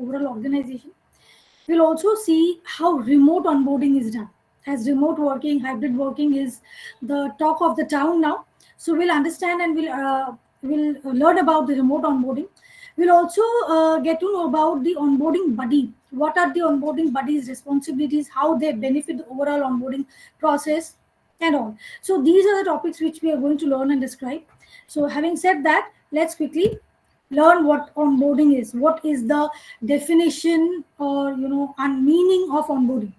overall organization. We'll also see how remote onboarding is done. As remote working, hybrid working is the talk of the town now. So we'll understand and we'll learn about the remote onboarding. We'll also get to know about the onboarding buddy. What are the onboarding buddies' responsibilities? How they benefit the overall onboarding process, and all. So these are the topics which we are going to learn and describe. So having said that, let's quickly learn what onboarding is. What is the definition or and meaning of onboarding?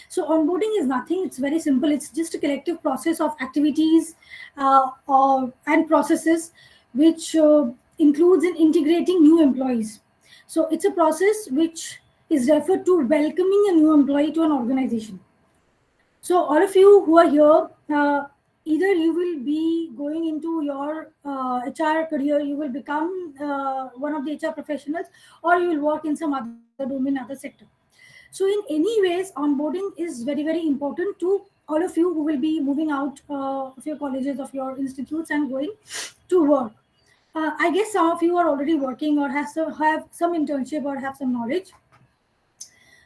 So onboarding is nothing, it's very simple. It's just a collective process of activities and processes which includes in integrating new employees. So it's a process which is referred to welcoming a new employee to an organization. So all of you who are here, either you will be going into your HR career, you will become one of the HR professionals, or you will work in some other domain, other sector. So in any ways, onboarding is very, very important to all of you who will be moving out of your colleges, of your institutes, and going to work. I guess some of you are already working or have some internship or have some knowledge.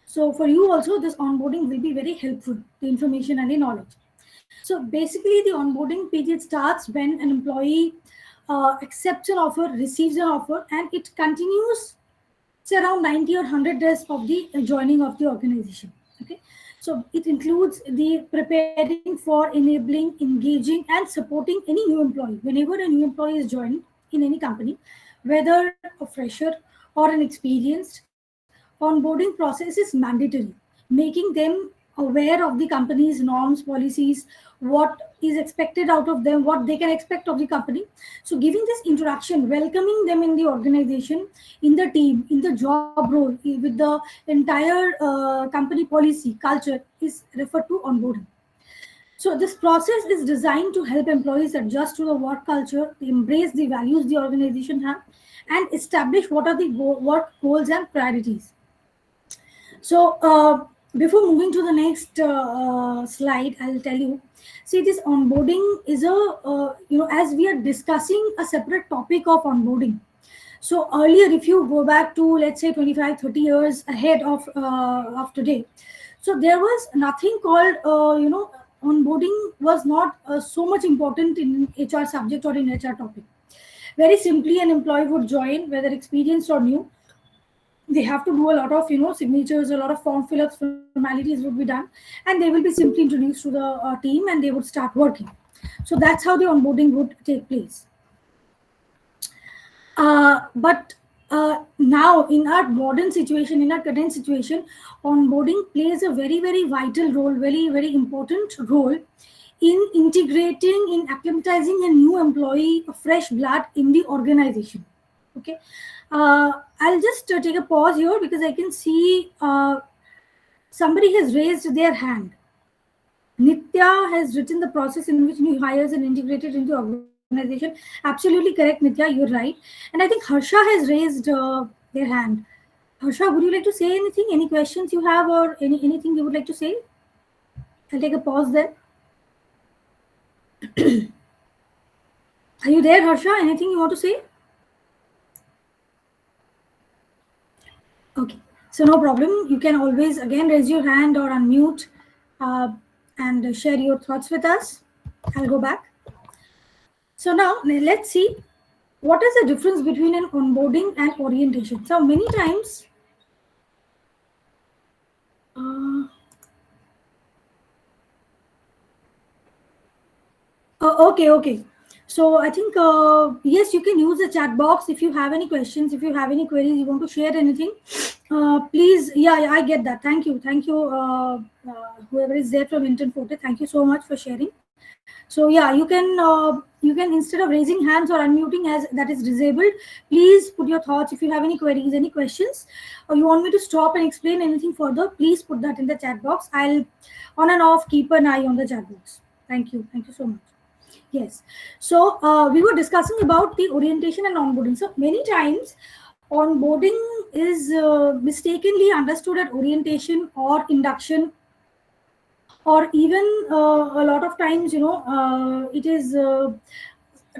So for you also, this onboarding will be very helpful, the information and the knowledge. So basically, the onboarding period starts when an employee accepts an offer, receives an offer, and it continues. It's around 90 or 100 days of the joining of the organization. Okay, so it includes the preparing for enabling, engaging, and supporting any new employee. Whenever a new employee is joined in any company, whether a fresher or an experienced, onboarding process is mandatory, making them aware of the company's norms, policies, what is expected out of them, what they can expect of the company. So giving this introduction, welcoming them in the organization, in the team, in the job role, with the entire company policy, culture, is referred to onboarding. So this process is designed to help employees adjust to the work culture, embrace the values the organization have, and establish what are the work goals and priorities. So before moving to the next slide, I'll tell you. See, this onboarding is as we are discussing a separate topic of onboarding. So earlier, if you go back to, let's say, 25, 30 years ahead of today, so there was nothing called, onboarding was not so much important in HR subject or in HR topic. Very simply, an employee would join, whether experienced or new. They have to do a lot of signatures, a lot of form fill-ups, formalities would be done, and they will be simply introduced to the team, and they would start working. So that's how the onboarding would take place. But now, in our modern situation, in our current situation, onboarding plays a very, very vital role, very, very important role in integrating, in acclimatizing a new employee, a fresh blood in the organization. Okay, I'll just take a pause here because I can see somebody has raised their hand. Nitya has written the process in which new hires are integrated into organization. Absolutely correct, Nitya, you're right. And I think Harsha has raised their hand. Harsha, would you like to say anything? Any questions you have or anything you would like to say? I'll take a pause there. Are you there, Harsha? Anything you want to say? Okay, so no problem. You can always again raise your hand or unmute and share your thoughts with us. I'll go back. So now let's see what is the difference between an onboarding and orientation. So many times, okay. So I think, yes, you can use the chat box if you have any questions, if you have any queries, you want to share anything. Please, yeah, I get that. Thank you. Whoever is there from IntrnForte, thank you so much for sharing. So yeah, you can instead of raising hands or unmuting, as that is disabled, please put your thoughts. If you have any queries, any questions, or you want me to stop and explain anything further, please put that in the chat box. I'll on and off keep an eye on the chat box. Thank you so much. Yes, so we were discussing about the orientation and onboarding. So many times onboarding is mistakenly understood as orientation or induction, or even a lot of times it is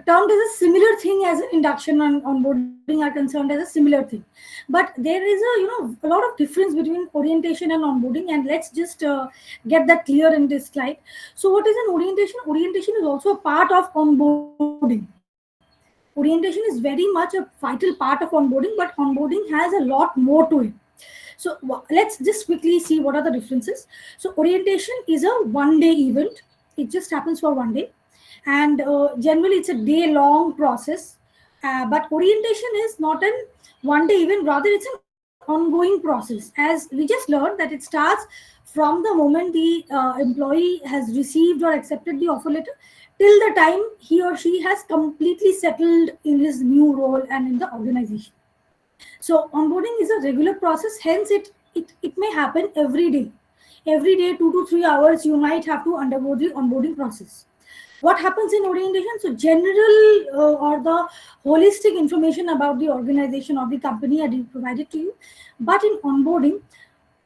termed as a similar thing as induction and onboarding are concerned as a similar thing, but there is a lot of difference between orientation and onboarding, and let's just get that clear in this slide. So what is an orientation? Orientation is also a part of onboarding. Orientation is very much a vital part of onboarding, but onboarding has a lot more to it. So let's just quickly see what are the differences. So orientation is a one day event. It just happens for one day, and generally it's a day long process. But orientation is not an one day event, rather it's an ongoing process. As we just learned that it starts from the moment the employee has received or accepted the offer letter till the time he or she has completely settled in his new role and in the organization. So onboarding is a regular process, hence it may happen every day. Every day, 2 to 3 hours, you might have to undergo the onboarding process. What happens in orientation? So general or the holistic information about the organization or the company are provided to you. But in onboarding,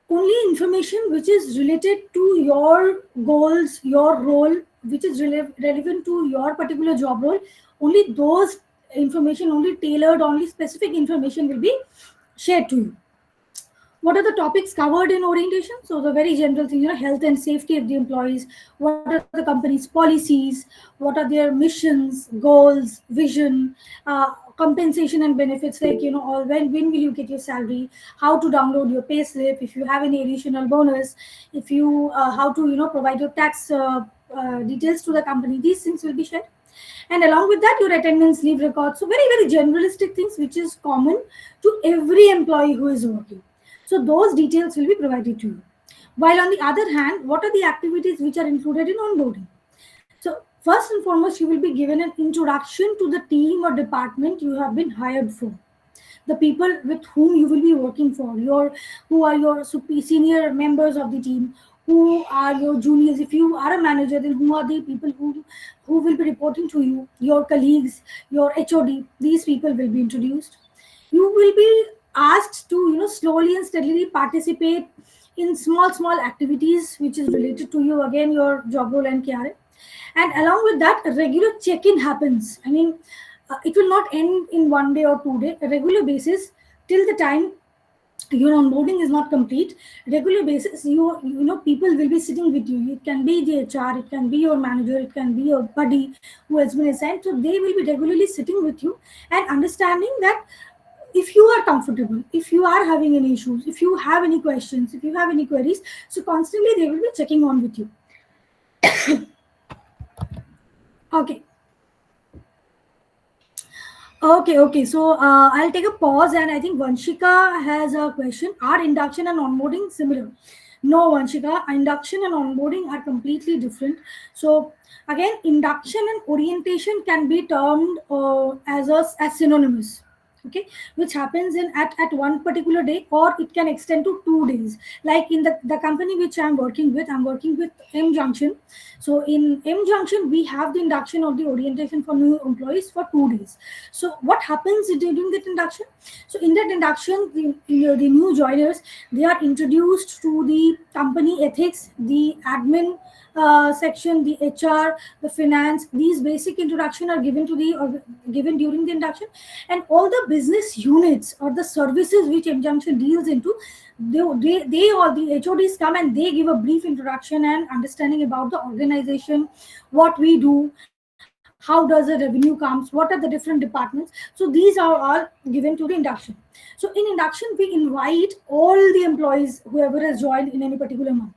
only information which is related to your goals, your role, which is relevant to your particular job role, only those information, only tailored, only specific information will be shared to you. What are the topics covered in orientation? So the very general thing, health and safety of the employees. What are the company's policies? What are their missions, goals, vision, compensation and benefits, like all when will you get your salary, how to download your pay slip, if you have any additional bonus, if you how to provide your tax details to the company. These things will be shared, and along with that your attendance, leave records. So very very generalistic things which is common to every employee who is working. So those details will be provided to you. While on the other hand, what are the activities which are included in onboarding? So first and foremost, you will be given an introduction to the team or department you have been hired for, the people with whom you will be working for, your who are your senior members of the team, who are your juniors. If you are a manager, then who are the people who will be reporting to you, your colleagues, your HOD. These people will be introduced. You will be asked to slowly and steadily participate in small activities which is related to you, again your job role and KRA. And along with that, a regular check-in happens. I mean, it will not end in 1 day or 2 day. A regular basis till the time your onboarding is not complete. Regular basis, people will be sitting with you. It can be the HR, it can be your manager, it can be your buddy who has been assigned. So they will be regularly sitting with you and understanding that if you are comfortable, if you are having any issues, if you have any questions, if you have any queries, so constantly they will be checking on with you. Okay. Okay. So I'll take a pause, and I think Vanshika has a question. Are induction and onboarding similar? No, Vanshika. Induction and onboarding are completely different. So again, induction and orientation can be termed as synonymous. Okay, which happens in at one particular day, or it can extend to 2 days. Like in the company which I'm working with M Junction. So in M Junction, we have the induction or the orientation for new employees for 2 days. So what happens during that induction? So in that induction, the new joiners, they are introduced to the company ethics, the admin section, the HR, the finance. These basic introduction are given to the or given during the induction, and all the business units or the services which M Junction deals into, they all the HODs come and they give a brief introduction and understanding about the organization, what we do, how does the revenue comes, what are the different departments. So these are all given to the induction. So in induction, we invite all the employees, whoever has joined in any particular month.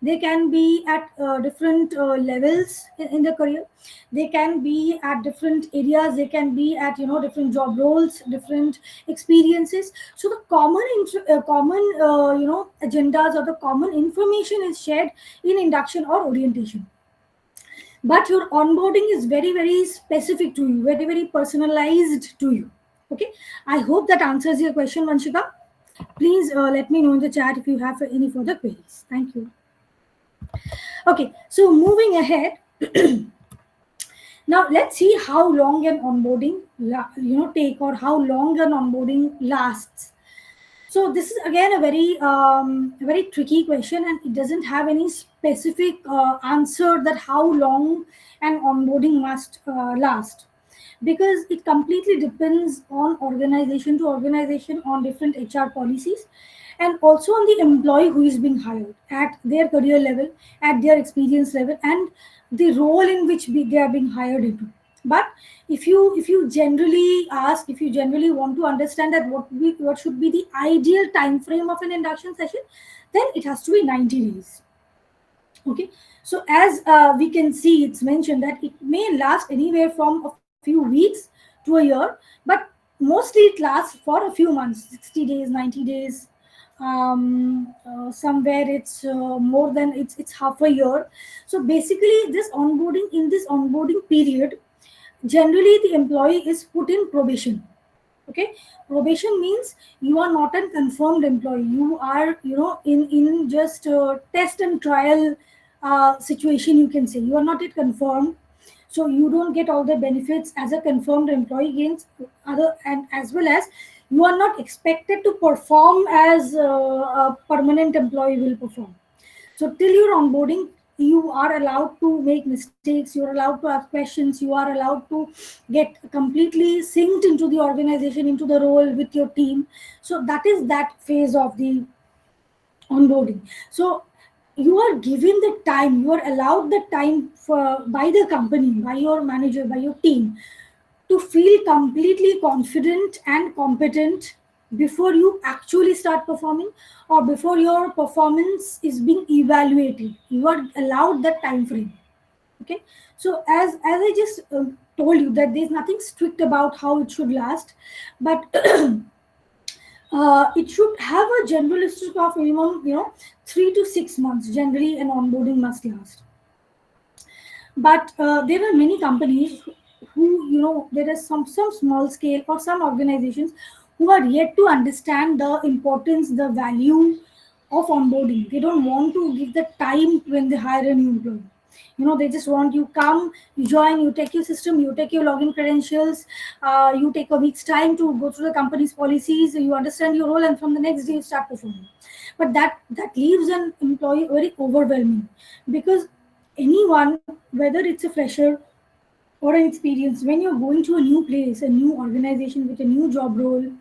They can be at different levels in their career. They can be at different areas. They can be at different job roles, different experiences. So the common agendas or the common information is shared in induction or orientation. But your onboarding is very very specific to you, very very personalized to you. Okay, I hope that answers your question, Vanshika. Please let me know in the chat if you have any further queries. Thank you. Okay, so moving ahead, now let's see how long an onboarding take, or how long an onboarding lasts. So this is again a very tricky question, and it doesn't have any specific answer that how long an onboarding must last. because it completely depends on organization to organization, on different HR policies, and also on the employee who is being hired at their career level, at their experience level, and the role in which they are being hired into. But if you generally ask, if you generally want to understand that what should be the ideal time frame of an induction session, then it has to be 90 days. Okay, so as we can see, it's mentioned that it may last anywhere from a few weeks to a year, but mostly it lasts for a few months, 60 days, 90 days. Somewhere it's more than, it's half a year. So basically, this onboarding period, generally the employee is put in probation. Okay, probation means you are not a confirmed employee, you are, in just test and trial situation, you can say. You are not yet confirmed, so you don't get all the benefits as a confirmed employee gains other, and as well as you are not expected to perform as a permanent employee will perform. So till your onboarding, you are allowed to make mistakes, you are allowed to ask questions, you are allowed to get completely synced into the organization, into the role with your team. So that is that phase of the onboarding. So you are given the time, you are allowed the time for by the company, by your manager, by your team, to feel completely confident and competent before you actually start performing, or before your performance is being evaluated. You are allowed that time frame. Okay, so as I just told you that there's nothing strict about how it should last, but it should have a generalistic of minimum, 3 to 6 months. Generally, an onboarding must last. But there are many companies who, there is some small scale or some organizations who are yet to understand the importance, the value of onboarding. They don't want to give the time when they hire a new employee. They just want you come, you join, you take your system, you take your login credentials, you take a week's time to go through the company's policies, you understand your role, and from the next day you start performing. But that leaves an employee very overwhelming, because anyone, whether it's a fresher or an experience, when you're going to a new place, a new organization with a new job role,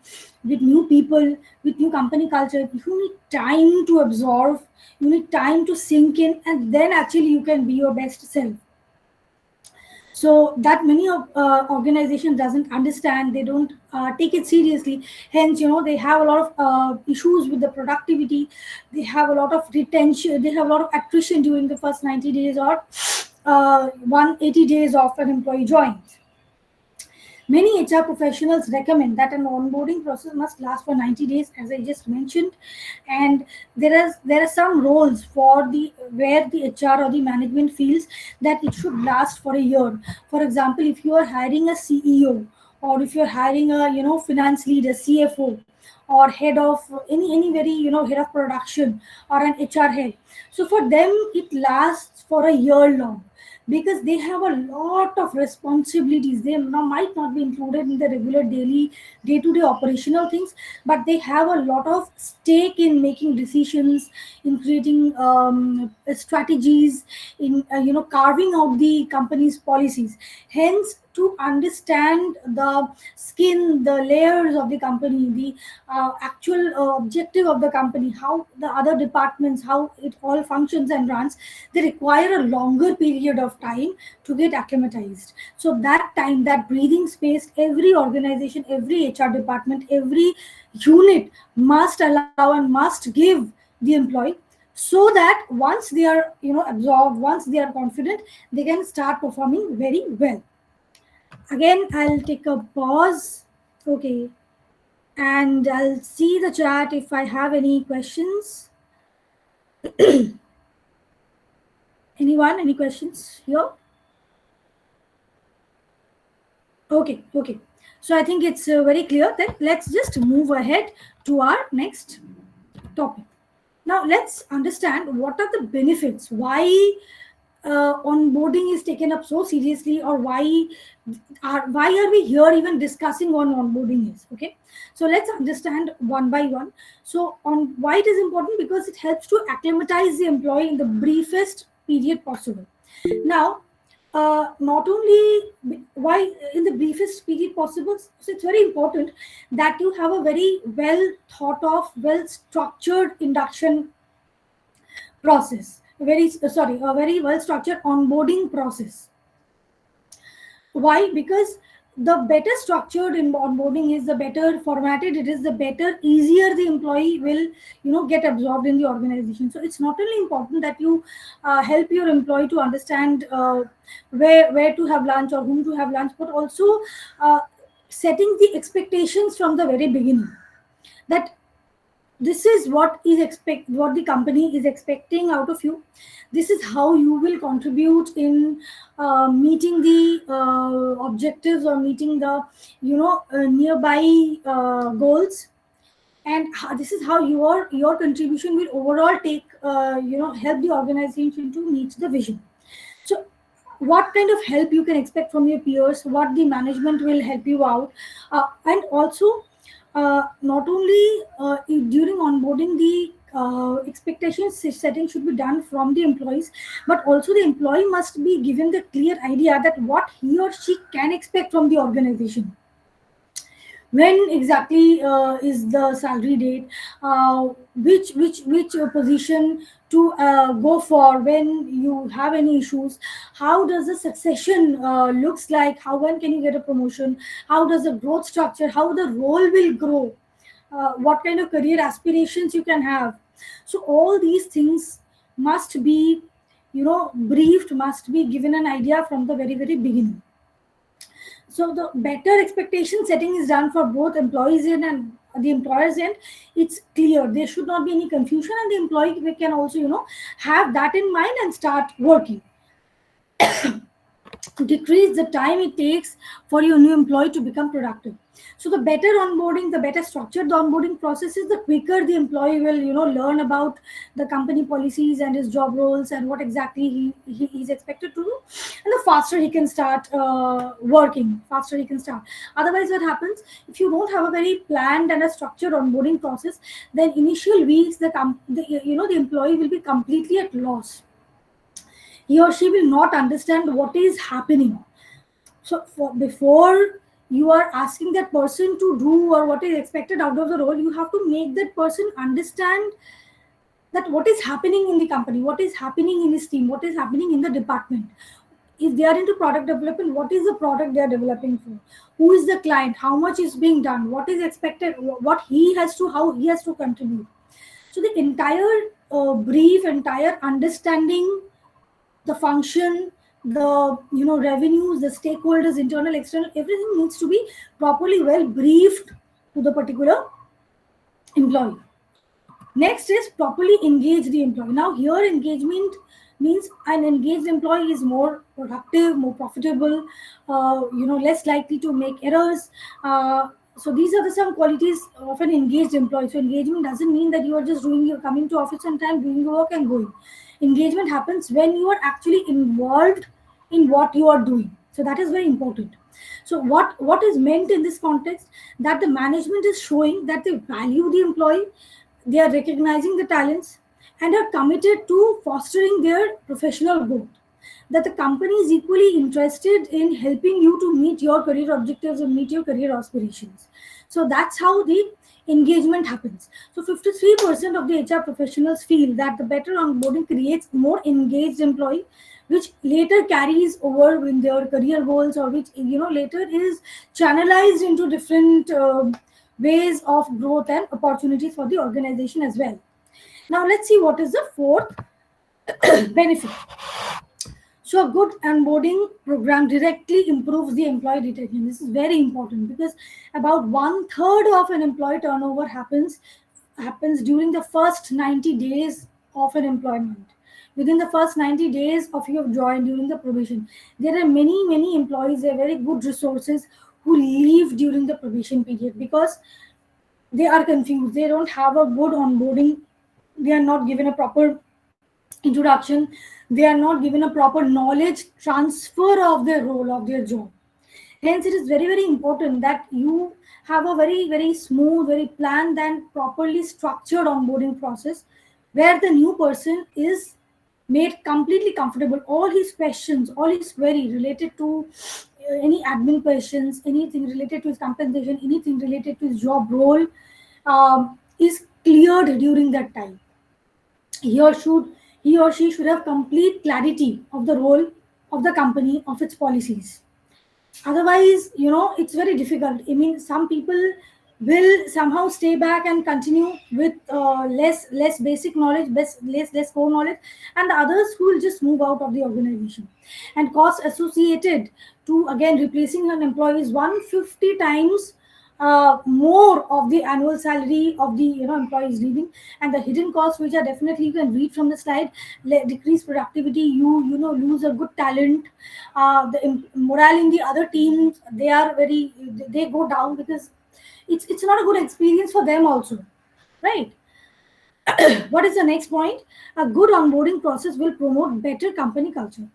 with new people, with new company culture, you need time to absorb, you need time to sink in, and then actually you can be your best self. So that many of organizations doesn't understand, they don't take it seriously. Hence, they have a lot of issues with the productivity, they have a lot of retention, they have a lot of attrition during the first 90 days, or 180 days of an employee joins. Many HR professionals recommend that an onboarding process must last for 90 days, as I just mentioned, and there are some roles for the where the HR or the management feels that it should last for a year. For example, if you are hiring a CEO, or if you're hiring a finance leader, CFO, or head of any very head of production, or an HR head. So for them, it lasts for a year long, because they have a lot of responsibilities. They now might not be included in the regular daily day-to-day operational things, but they have a lot of stake in making decisions, in creating strategies, in carving out the company's policies. Hence, to understand the skin, the layers of the company, the actual objective of the company, how the other departments, how it all functions and runs, they require a longer period of time to get acclimatized. So that time, that breathing space, every organization, every HR department, every unit must allow and must give the employee, so that once they are absorbed, once they are confident, they can start performing very well. Again, I'll take a pause. Okay, and I'll see the chat if I have any questions. Anyone, any questions here? Okay. So I think it's very clear. That let's just move ahead to our next topic. Now let's understand what are the benefits. Why onboarding is taken up so seriously, or why are we here even discussing on onboarding is. Okay, so let's understand one by one. So on why it is important, because it helps to acclimatize the employee in the briefest period possible. Now, Not only why in the briefest period possible, so it's very important that you have a very well thought of, well structured induction process, a very well structured onboarding process. Why? Because the better structured in onboarding is, the better formatted it is, the better, easier the employee will, get absorbed in the organization. So it's not only important that you help your employee to understand where to have lunch or whom to have lunch, but also setting the expectations from the very beginning, that this is what the company is expecting out of you. This is how you will contribute in meeting the objectives, or meeting the nearby goals, and this is how your contribution will overall take help the organization to meet the vision. So what kind of help you can expect from your peers, what the management will help you out, and also not only during onboarding, the expectations setting should be done from the employees, but also the employee must be given the clear idea that what he or she can expect from the organization. When exactly is the salary date, which position to go for when you have any issues, how does the succession looks like, how, when can you get a promotion, how does the growth structure, how the role will grow, what kind of career aspirations you can have. So all these things must be briefed, must be given an idea from the very very beginning. So the better expectation setting is done for both employees in and the employers end. It's clear, there should not be any confusion, and the employee can also have that in mind and start working. Decrease the time it takes for your new employee to become productive. So the better onboarding, the better structured the onboarding process is, the quicker the employee will learn about the company policies and his job roles and what exactly he is expected to do, and the faster he can start working, faster he can start. Otherwise what happens, if you don't have a very planned and a structured onboarding process, then initial weeks the employee will be completely at loss. He or she will not understand what is happening. So before you are asking that person to do or what is expected out of the role, you have to make that person understand that what is happening in the company, what is happening in his team, what is happening in the department. If they are into product development, what is the product they are developing for, who is the client, how much is being done, what is expected, what he has to, how he has to contribute. So the entire brief, entire understanding the function, the revenues, the stakeholders, internal, external, everything needs to be properly well briefed to the particular employee. Next is properly engage the employee. Now here engagement means an engaged employee is more productive, more profitable, less likely to make errors. So these are the some qualities of an engaged employee. So engagement doesn't mean that you are just coming to office on time, doing your work and going. Engagement happens when you are actually involved in what you are doing. So that is very important. So what is meant in this context, that the management is showing that they value the employee, they are recognizing the talents, and are committed to fostering their professional growth. That the company is equally interested in helping you to meet your career objectives and meet your career aspirations. So that's how the engagement happens. So 53% of the HR professionals feel that the better onboarding creates more engaged employee, which later carries over in their career goals, or which later is channelized into different ways of growth and opportunities for the organization as well. Now let's see what is the fourth benefit. So a good onboarding program directly improves the employee retention. This is very important because about 1/3 of an employee turnover happens during the first 90 days of an employment. Within the first 90 days of your join during the probation, there are many employees, there are very good resources who leave during the probation period because they are confused, they don't have a good onboarding, they are not given a proper introduction, they are not given a proper knowledge transfer of their role, of their job. Hence it is very very important that you have a very very smooth, very planned and properly structured onboarding process, where the new person is made completely comfortable. All his questions, all his query related to any admin questions, anything related to his compensation, anything related to his job role, is cleared during that time. He or she should have complete clarity of the role of the company, of its policies. Otherwise, it's very difficult. I mean, some people will somehow stay back and continue with less basic knowledge, less core knowledge, and the others who will just move out of the organization. And costs associated to, again, replacing an employee is 150 times more of the annual salary of the employees leaving. And the hidden costs, which are definitely, you can read from the slide: decrease productivity, lose a good talent, the morale in the other teams, they go down, because it's not a good experience for them also, right? What is the next point? A good onboarding process will promote better company culture.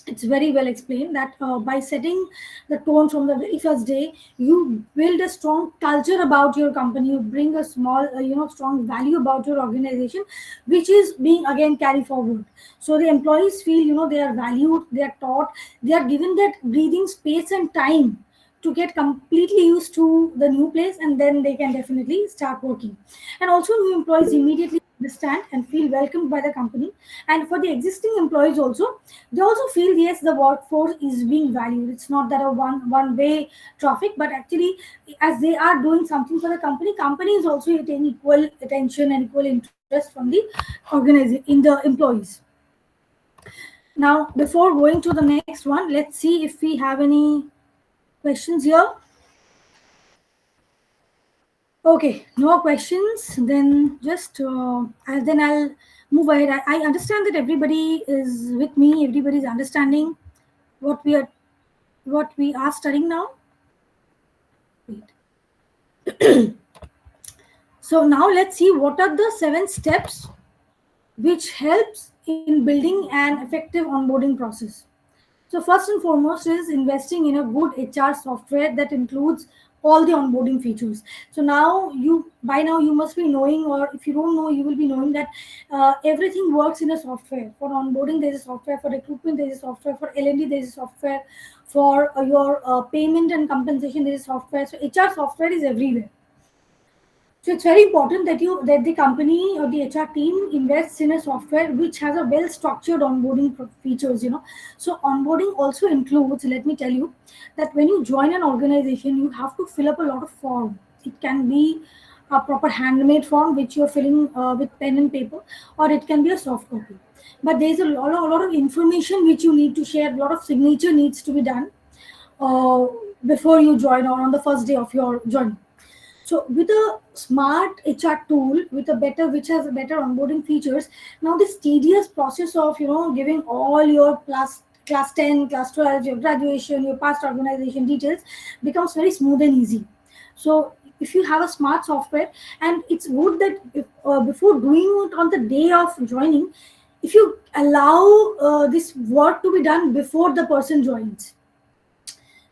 It's very well explained that by setting the tone from the very first day, you build a strong culture about your company. You bring a small strong value about your organization, which is being again carried forward. So the employees feel, they are valued, they are taught, they are given that breathing space and time to get completely used to the new place, and then they can definitely start working. And also, new employees immediately understand and feel welcomed by the company. And for the existing employees also, they also feel, yes, the workforce is being valued. It's not that a one way traffic, but actually, as they are doing something for the company is also getting equal attention and equal interest from the organization in the employees. Now, before going to the next one, let's see if we have any questions here. Okay, no questions. Then just then I'll move ahead. I understand that everybody is with me. Everybody is understanding what we are studying now. Wait. So now let's see what are the 7 steps which helps in building an effective onboarding process. So first and foremost is investing in a good HR software that includes all the onboarding features. So by now you must be knowing, or if you don't know, you will be knowing that everything works in a software. For onboarding, there is a software. For recruitment, there is a software. For L&D, there is a software. For your payment and compensation, there is software. So HR software is everywhere. So it's very important that the company or the HR team invests in a software which has a well structured onboarding features. So onboarding also includes, let me tell you, that when you join an organization, you have to fill up a lot of form. It can be a proper handmade form which you're filling with pen and paper, or it can be a soft copy. But there's a lot of information which you need to share. A lot of signature needs to be done uh, before you join, or on the first day of your journey. So with a smart HR tool, which has a better onboarding features, now this tedious process of giving all your class 10, class 12, your graduation, your past organization details becomes very smooth and easy. So if you have a smart software, and it's good that if, before doing it on the day of joining, if you allow this work to be done before the person joins,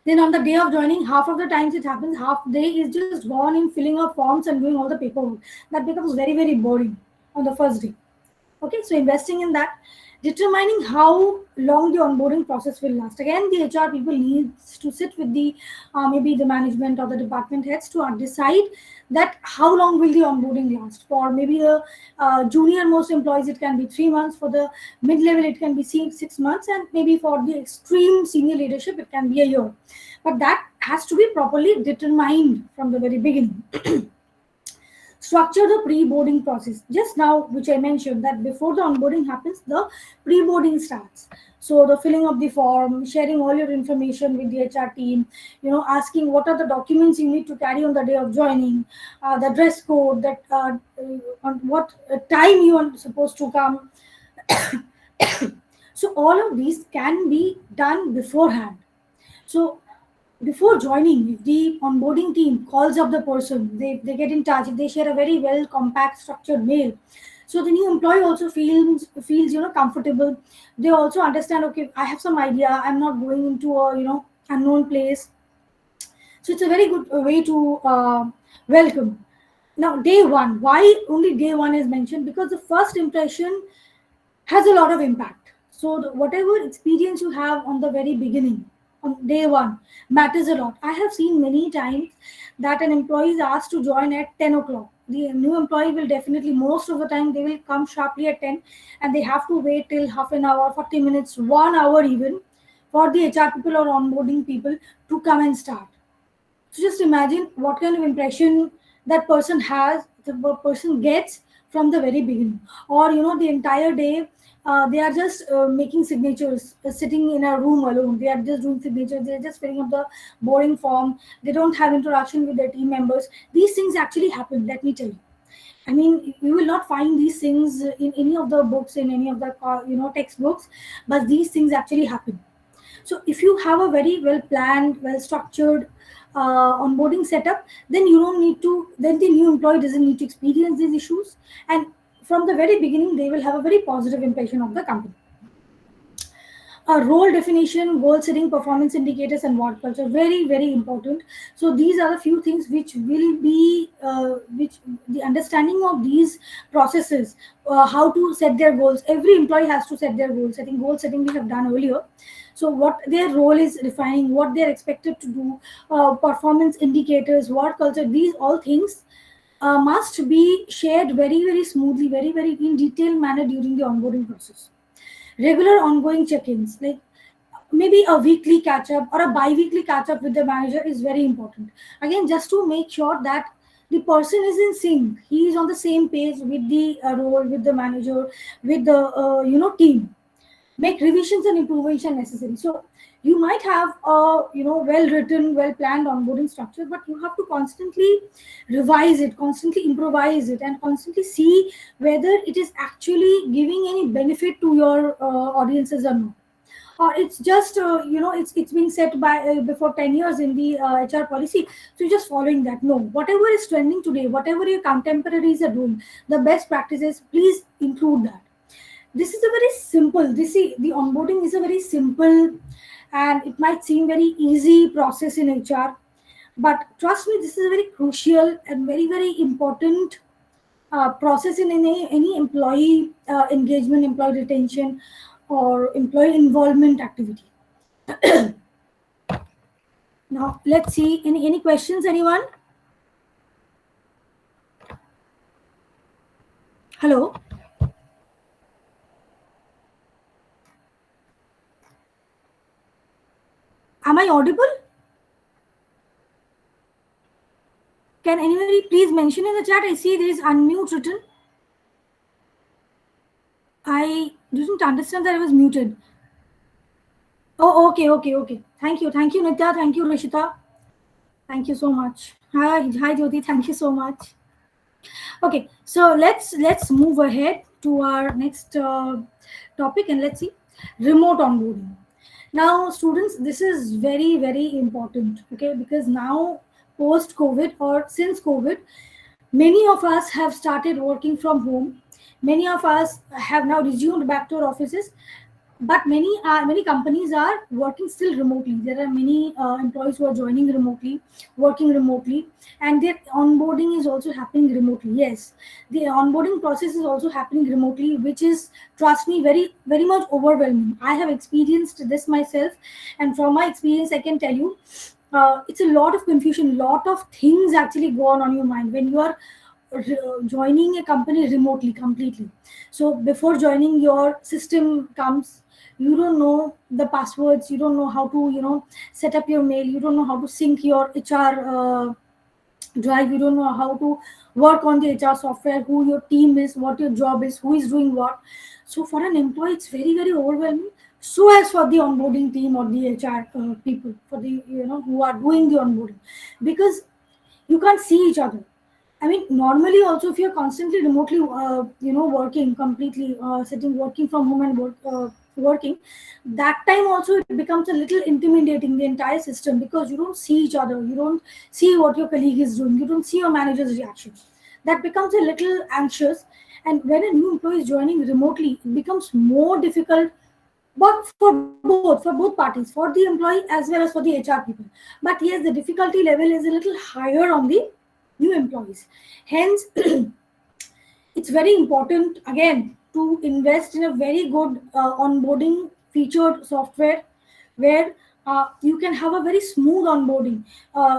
then on the day of joining, half of the times it happens, half day is just gone in filling up forms and doing all the paperwork. That becomes very, very boring on the first day. Okay, so investing in that, determining how long the onboarding process will last. Again, the HR people needs to sit with the maybe the management or the department heads to decide that how long will the onboarding last. For maybe the junior most employees, it can be 3 months. For the mid level, it can be 6 months, and maybe for the extreme senior leadership, it can be a year. But that has to be properly determined from the very beginning. Structure the pre-boarding process. Just now, which I mentioned, that before the onboarding happens, the pre-boarding starts. So the filling of the form, sharing all your information with the HR team, asking what are the documents you need to carry on the day of joining, the dress code, that on what time you are supposed to come. So all of these can be done beforehand. So before joining, if the onboarding team calls up the person, they get in touch, they share a very well compact structured mail. So the new employee also feels comfortable. They also understand, okay, I have some idea, I'm not going into a unknown place. So it's a very good way to welcome. Now, day one, why only day one is mentioned? Because the first impression has a lot of impact. So whatever experience you have on the very beginning, on day one, matters a lot. I have seen many times that an employee is asked to join at 10 o'clock. The new employee will definitely, most of the time, they will come sharply at 10, and they have to wait till half an hour, 40 minutes, 1 hour even, for the HR people or onboarding people to come and start. So just imagine what kind of impression that person has, the person gets from the very beginning, or the entire day they are just making signatures, sitting in a room alone. They are just doing signatures. They are just filling up the boring form. They don't have interaction with their team members. These things actually happen. Let me tell you. I mean, you will not find these things in any of the books, in any of the textbooks, but these things actually happen. So if you have a very well planned, well structured onboarding setup, then you don't need to. Then the new employee doesn't need to experience these issues, and from the very beginning, they will have a very positive impression of the company. Role definition, goal setting, performance indicators, and work culture, very very important. So these are the few things which will be which the understanding of these processes, how to set their goals. Every employee has to set their goals. I think goal setting we have done earlier. So what their role is, defining what they're expected to do, performance indicators, work culture, these all things must be shared very very smoothly, very very in detailed manner during the onboarding process. Regular ongoing check-ins, like maybe a weekly catch up or a bi-weekly catch up with the manager, is very important. Again, just to make sure that the person is in sync, he is on the same page with the role, with the manager, with the team. Make revisions and improvements necessary. So you might have a well written, well planned onboarding structure, but you have to constantly revise it, constantly improvise it, and constantly see whether it is actually giving any benefit to your audiences or not, or it's just it's being set by before 10 years in the HR policy, so you're just following that. No, whatever is trending today, whatever your contemporaries are doing, the best practices, please include that. This is a very simple, this is the onboarding is a very simple, and it might seem very easy process in HR, but trust me, this is a very crucial and very very important process in any employee engagement, employee retention, or employee involvement activity. Now let's see, any questions, anyone? Hello, am I audible? Can anybody please mention in the chat? I see there is unmute written. I didn't understand that I was muted. Oh, okay, okay, okay. Thank you, Nitya. Thank you, Rishita. Thank you so much. Hi, Jyoti. Thank you so much. Okay, so let's move ahead to our next topic, and let's see, remote onboarding. Now, students, this is very very important. Okay, because now post COVID or since COVID, many of us have started working from home. Many of us have now resumed back to our offices, but many companies are working still remotely. There are many employees who are joining remotely, working remotely, and their onboarding is also happening remotely. Yes, the onboarding process is also happening remotely, which is, trust me, very very much overwhelming. I have experienced this myself, and from my experience I can tell you, it's a lot of confusion, lot of things actually go on your mind when you are joining a company remotely completely. So before joining, your system comes, you don't know the passwords, you don't know how to set up your mail, you don't know how to sync your HR drive, you don't know how to work on the HR software, who your team is, what your job is, who is doing what. So for an employee, it's very very overwhelming. So as for the onboarding team or the HR people, for the who are doing the onboarding, because you can't see each other. I mean, normally also, if you're constantly remotely, working completely, sitting, working from home and working, that time also it becomes a little intimidating, the entire system, because you don't see each other, you don't see what your colleague is doing, you don't see your manager's reactions. That becomes a little anxious, and when a new employee is joining remotely, it becomes more difficult. But for both parties, for the employee as well as for the HR people. But yes, the difficulty level is a little higher on the new employees. Hence, it's very important again. to invest in a very good onboarding featured software where you can have a very smooth onboarding.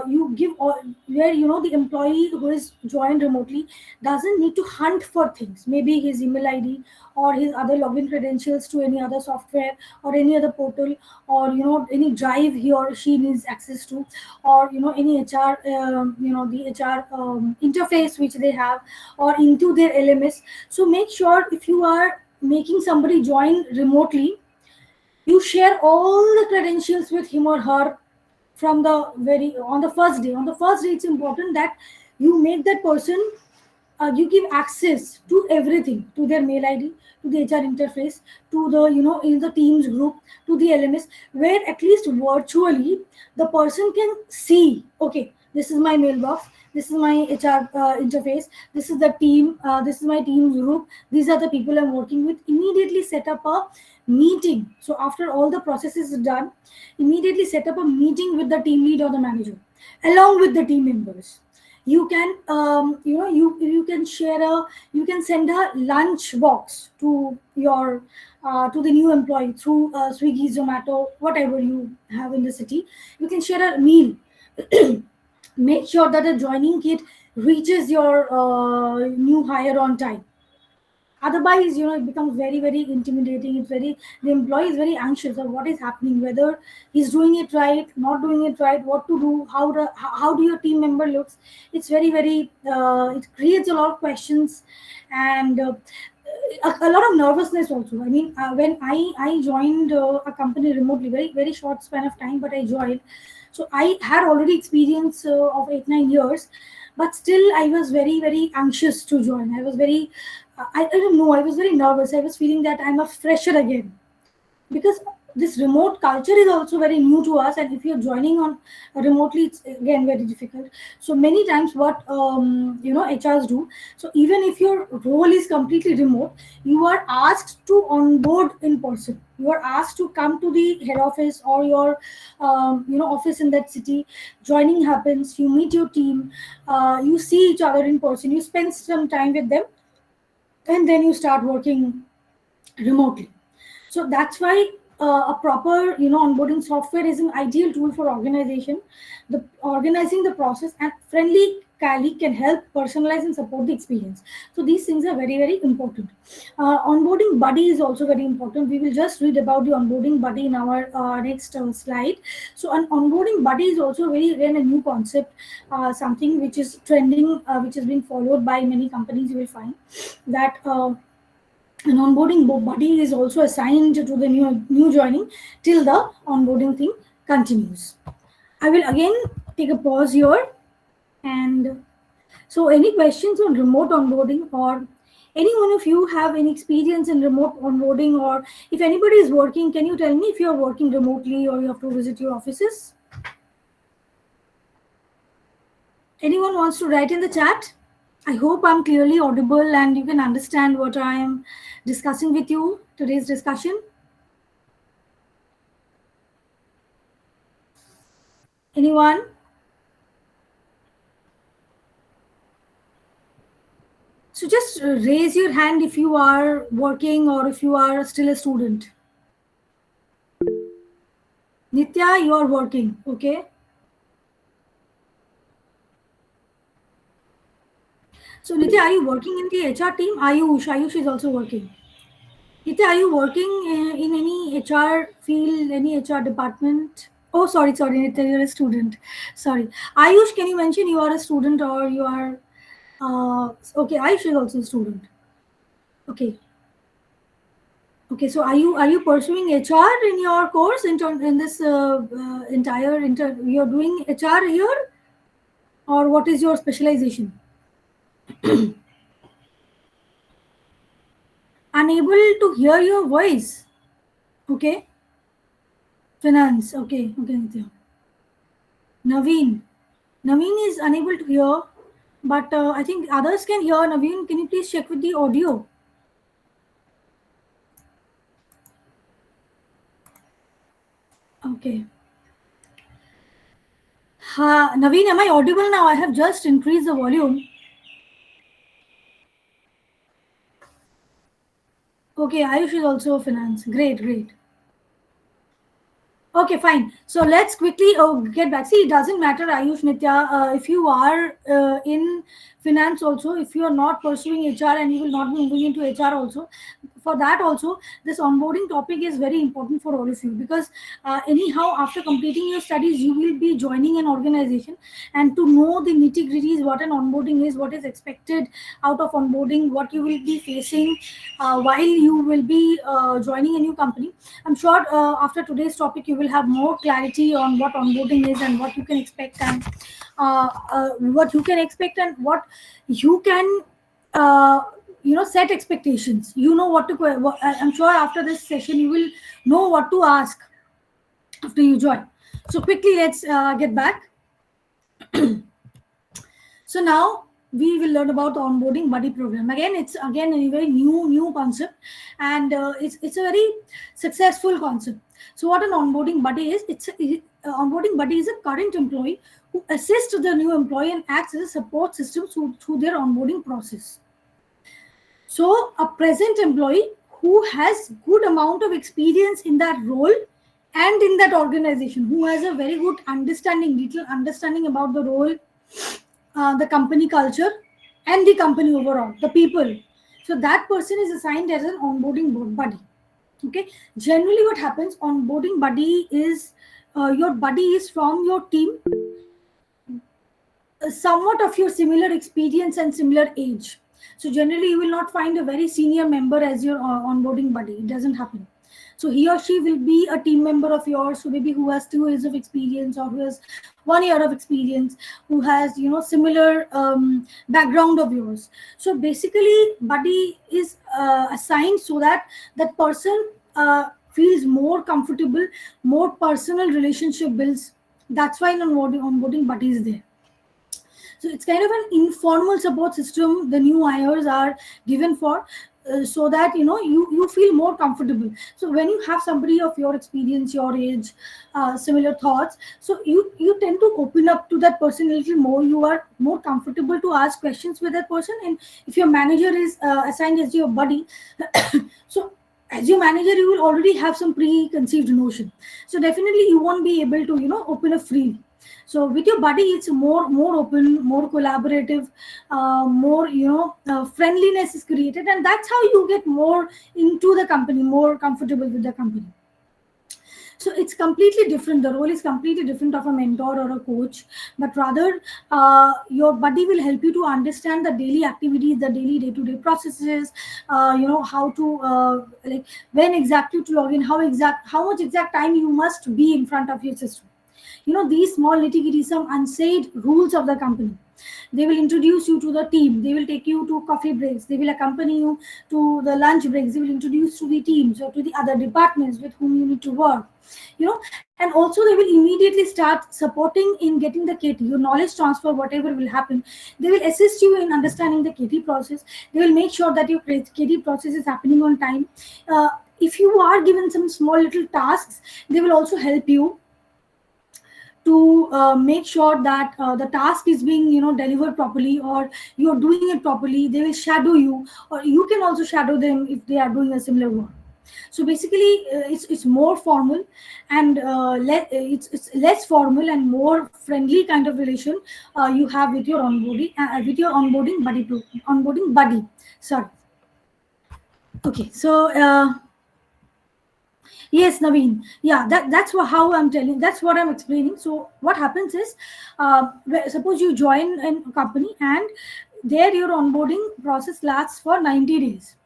You give all, where the employee who is joined remotely doesn't need to hunt for things, maybe his email ID or his other login credentials to any other software or any other portal, or any drive he or she needs access to, or any HR, the HR interface which they have, or into their LMS. So make sure, if you are making somebody join remotely, you share all the credentials with him or her from the very on the first day. On the first day, it's important that you make that person, you give access to everything, to their mail ID, to the HR interface, to the in the Teams group, to the LMS, where at least virtually the person can see, okay, this is my mailbox, this is my HR interface, this is the team, this is my Teams group, these are the people I'm working with. Immediately set up a meeting. So after all the process is done, immediately set up a meeting with the team lead or the manager along with the team members. You can you can share a, you can send a lunch box to your to the new employee through Swiggy, Zomato, whatever you have in the city. You can share a meal. Make sure that the joining kit reaches your new hire on time. Otherwise, it becomes very very intimidating. It's very, the employee is very anxious of what is happening, whether he's doing it right, not doing it right, what to do, how do your team member looks. It's very very it creates a lot of questions, and a lot of nervousness also. I mean, when I joined a company remotely, very very short span of time, but I joined. So I had already experience of 8 9 years, but still I was very very anxious to join. I was very I don't know, I was very nervous. I was feeling that I'm a fresher again, because this remote culture is also very new to us, and if you're joining on remotely, it's again very difficult. So many times what HRs do, so even if your role is completely remote, you are asked to onboard in person. You are asked to come to the head office or your office in that city. Joining happens, you meet your team, you see each other in person, you spend some time with them, and then you start working remotely. So that's why a proper onboarding software is an ideal tool for organization. The organizing the process, and friendly colleague can help personalize and support the experience. So these things are very very important. Onboarding buddy is also very important. We will just read about the onboarding buddy in our next slide. So an onboarding buddy is also very, again, a new concept, something which is trending, which is being followed by many companies. You will find that an onboarding buddy is also assigned to the new joining till the onboarding thing continues. I will again take a pause here. And so, any questions on remote onboarding, or any one of you have any experience in remote onboarding, or if anybody is working, can you tell me if you are working remotely or you have to visit your offices? Anyone wants to write in the chat? I hope I'm clearly audible and you can understand what I am discussing with you, today's discussion. Anyone? So just raise your hand if you are working or if you are still a student. Nitya, you are working, okay? So Nitya, are you working in the HR team? Ayush is also working. Nitya, are you working in any HR field, any HR department? Oh, sorry, Nitya, you're a student. Sorry. Ayush, can you mention you are a student or you are... okay, Ayush is also a student. Okay. Okay, so are you pursuing HR in your course in this you're doing HR here, or what is your specialization? Unable to hear your voice. Okay, finance. Okay, Nitya. Naveen. Naveen is unable to hear, but I think others can hear. Naveen, can you please check with the audio? Okay. Naveen, am I audible now? I have just increased the volume. Okay, Ayush is also finance. Great, great. Okay, fine. So let's quickly get back. See, it doesn't matter, Ayush, Nitya, if you are in finance also, if you are not pursuing HR and you will not be moving into HR also, for that also, this onboarding topic is very important for all of you, because anyhow, after completing your studies, you will be joining an organization, and to know the nitty gritties, what an onboarding is, what is expected out of onboarding, what you will be facing while you will be joining a new company. I'm sure after today's topic, you will have more clarity on what onboarding is and what you can expect, and what you can uh, set expectations. You know what to. I'm sure after this session, you will know what to ask after you join. So quickly, let's get back. So now we will learn about the onboarding buddy program. Again, it's again a very new concept, and it's a very successful concept. So what an onboarding buddy is? Onboarding buddy is a current employee who assists the new employee and acts as a support system through their onboarding process. So a present employee who has good amount of experience in that role and in that organization, who has a very good understanding, detailed understanding about the role, the company culture, and the company overall, the people. So that person is assigned as an onboarding buddy. Okay. Generally, what happens? Onboarding buddy is your buddy is from your team, somewhat of your similar experience and similar age. So generally, you will not find a very senior member as your onboarding buddy. It doesn't happen. So he or she will be a team member of yours, so maybe who has 2 years of experience, or who has 1 year of experience, who has similar background of yours. So basically, buddy is assigned so that that person feels more comfortable, more personal relationship builds. That's why an onboarding buddy is there. So it's kind of an informal support system the new hires are given for, so that you feel more comfortable. So when you have somebody of your experience, your age, similar thoughts, so you tend to open up to that person a little more. You are more comfortable to ask questions with that person. And if your manager is assigned as your buddy, so as your manager, you will already have some preconceived notion. So definitely you won't be able to open up freely. So with your buddy, it's more open, more collaborative, more friendliness is created, and that's how you get more into the company, more comfortable with the company. So it's completely different. The role is completely different of a mentor or a coach, but rather your buddy will help you to understand the daily activities, the daily day-to-day processes, how to like when exactly to log in, how much exact time you must be in front of your system. These small nitty-gritty, some unsaid rules of the company. They will introduce you to the team. They will take you to coffee breaks. They will accompany you to the lunch breaks. They will introduce to the teams or to the other departments with whom you need to work. And also they will immediately start supporting in getting the KT, your knowledge transfer, whatever will happen. They will assist you in understanding the KT process. They will make sure that your KT process is happening on time. If you are given some small little tasks, they will also help you to make sure that the task is being delivered properly, or you're doing it properly. They will shadow you, or you can also shadow them if they are doing a similar work. So basically, it's more formal, and it's less formal and more friendly kind of relation you have with your onboarding buddy. Sorry. Okay. So yes, Naveen. Yeah, how I'm telling. That's what I'm explaining. So what happens is, suppose you join a company, and there your onboarding process lasts for 90 days.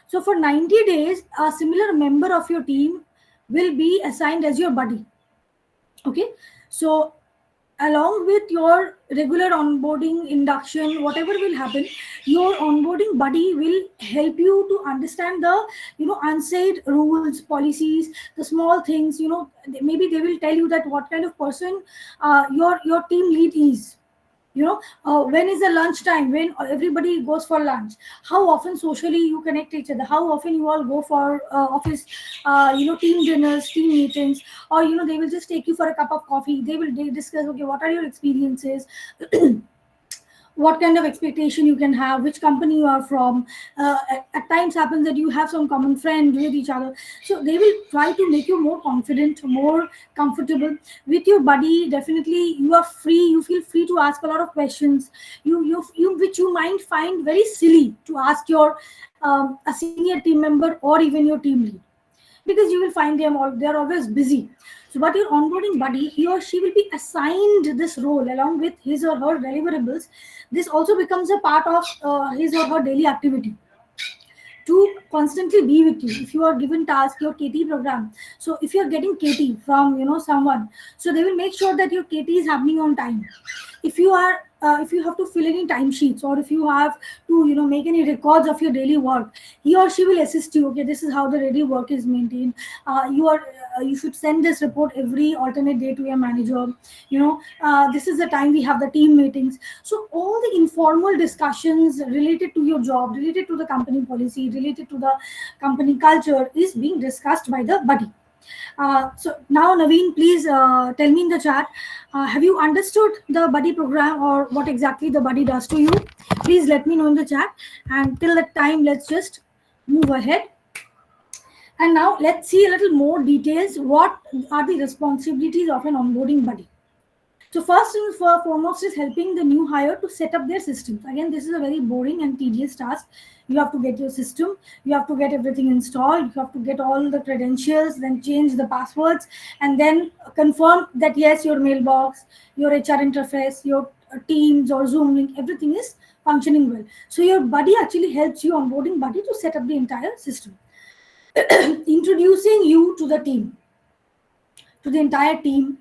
So for 90 days, a similar member of your team will be assigned as your buddy. Okay. So along with your regular onboarding induction, whatever will happen, your onboarding buddy will help you to understand the unsaid rules, policies, the small things. Maybe they will tell you that what kind of person your team lead is. When is the lunch time, when everybody goes for lunch, how often socially you connect each other, how often you all go for office team dinners, team meetings, or they will just take you for a cup of coffee. They discuss, okay, what are your experiences, what kind of expectation you can have, which company you are from. At times happens that you have some common friend with each other, so they will try to make you more confident, more comfortable with your buddy. Definitely you are free, you feel free to ask a lot of questions, you which you might find very silly to ask your a senior team member or even your team lead, because you will find them all, they are always busy. So but your onboarding buddy, he or she will be assigned this role along with his or her deliverables. This also becomes a part of his or her daily activity to constantly be with you. If you are given task, your KT program, so if you are getting KT from someone, so they will make sure that your KT is happening on time. If you are if you have to fill any timesheets, or if you have to make any records of your daily work, he or she will assist you. Okay, this is how the daily work is maintained. You should send this report every alternate day to your manager. This is the time we have the team meetings. So all the informal discussions related to your job, related to the company policy, related to the company culture is being discussed by the buddy. So now, Naveen, please tell me in the chat, have you understood the buddy program or what exactly the buddy does to you? Please let me know in the chat. And till that time, let's just move ahead. And now let's see a little more details. What are the responsibilities of an onboarding buddy? So first and foremost is helping the new hire to set up their systems. Again, this is a very boring and tedious task. You have to get your system, you have to get everything installed, you have to get all the credentials, then change the passwords, and then confirm that yes, your mailbox, your HR interface, your Teams or Zoom link, everything is functioning well. So your buddy actually helps you, onboarding buddy, to set up the entire system. Introducing you to the team, to the entire team,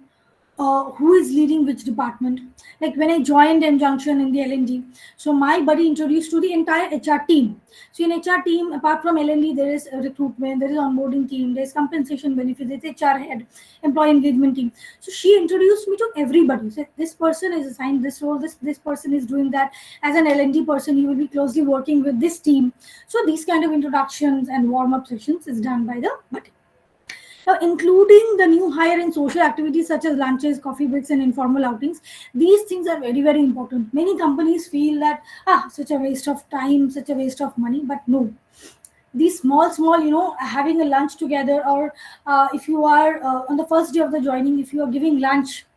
who is leading which department. Like when I joined M Junction in the L&D, so my buddy introduced to the entire HR team. So in HR team, apart from L&D, there is a recruitment, there is onboarding team, there is compensation benefits, there is HR head, employee engagement team. So she introduced me to everybody. So this person is assigned this role, this person is doing that. As an L&D person, you will be closely working with this team. So these kind of introductions and warm-up sessions is done by the buddy. Now, including the new hire in social activities such as lunches, coffee breaks, and informal outings, these things are very, very important. Many companies feel that such a waste of time, such a waste of money, but no. These small, having a lunch together, or if you are on the first day of the joining, if you are giving lunch